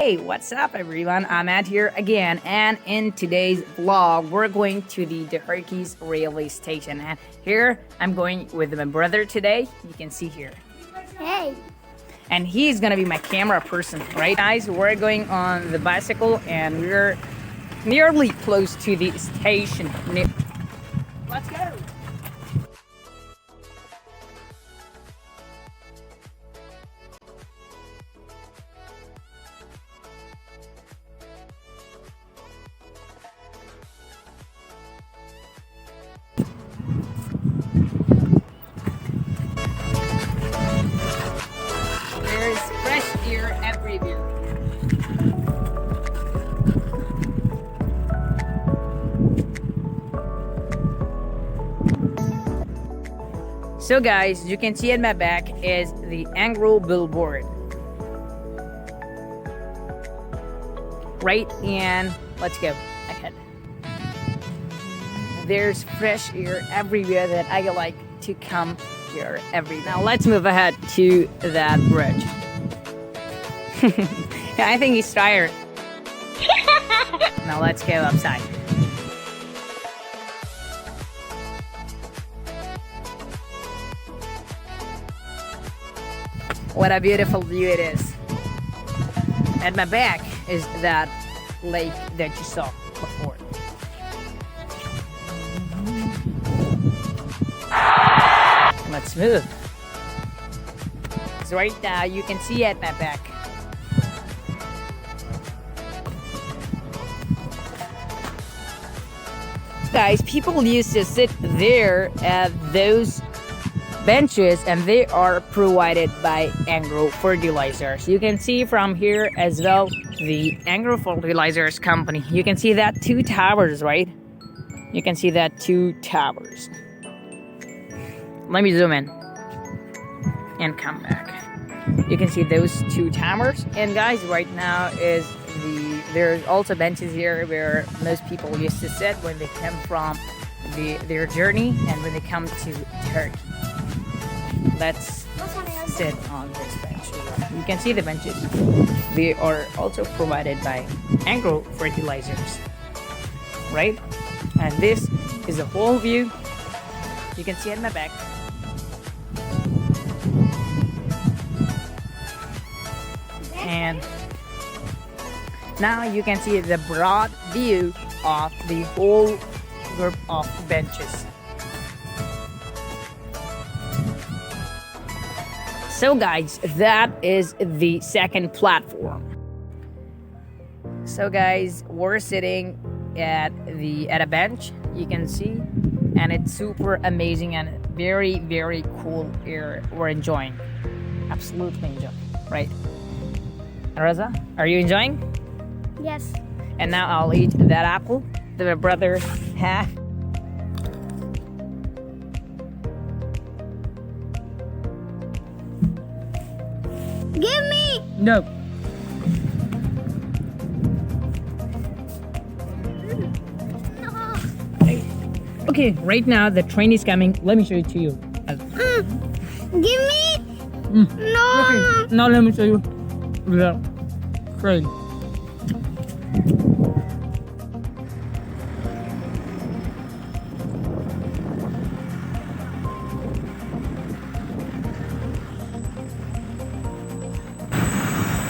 Hey, what's up everyone? I'm Matt here again, and in today's vlog, we're going to the Daharki Railway Station. And here, I'm going with my brother today. You can see here. Hey. And he's gonna be my camera person, right guys? We're going on the bicycle and we're nearly close to the station. Let's go! There's fresh air everywhere. So guys, you can see at my back is the Anglo billboard. Right, and let's go ahead. There's fresh air everywhere that I like to come here every day. Now let's move ahead to that bridge. I think he's tired. Now let's go outside. What a beautiful view it is. At my back is that lake that you saw before. Let's move. So right now you can see at my back. Guys, people used to sit there at those benches and they are provided by Agro Fertilizers. You can see from here as well the Agro Fertilizers company. You can see that two towers, right? You can see that two towers. Let me zoom in and come back. You can see those two towers. And guys, right now is there's also benches here where most people used to sit when they come from their journey and when they come to Turkey. Let's sit on this bench. You can see the benches. They are also provided by Agro Fertilizers, right? And this is the whole view. You can see at my back. And now you can see the broad view of the whole group of benches. So guys, that is the second platform. So guys, we're sitting at a bench, you can see, and it's super amazing and very, very cool air we're enjoying. Absolutely enjoying, right? Raza, are you enjoying? Yes. And now I'll eat that apple that my brother had. Give me! No. No. Okay, right now the train is coming. Let me show it to you. Give me! No! Okay, now let me show you the train.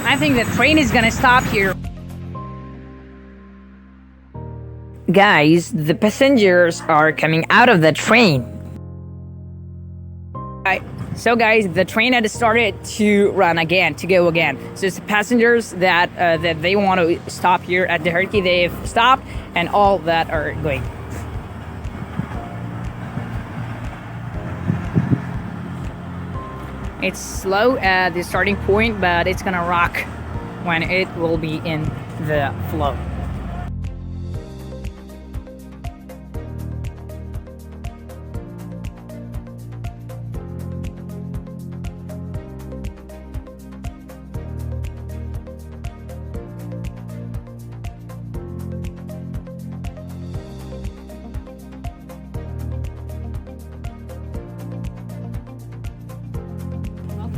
I think the train is gonna stop here. Guys, the passengers are coming out of the train. So guys, the train had started to run again, to go again. So it's the passengers that they want to stop here at Daharki, they've stopped, and all that are going. It's slow at the starting point, but it's gonna rock when it will be in the flow.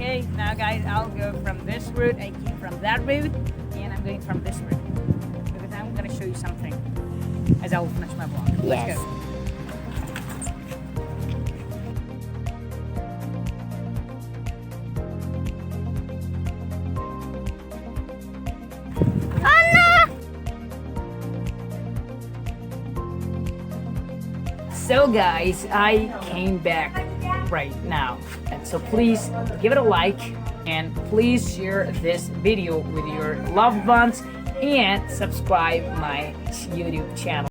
Okay, now guys, I'll go from this route, I keep from that route, and I'm I'm going from this way because I'm gonna show you something as I'll finish my vlog. Let's Yes. go. Oh no! So guys, I came back right now, and so please give it a like and please share this video with your loved ones and subscribe my YouTube channel.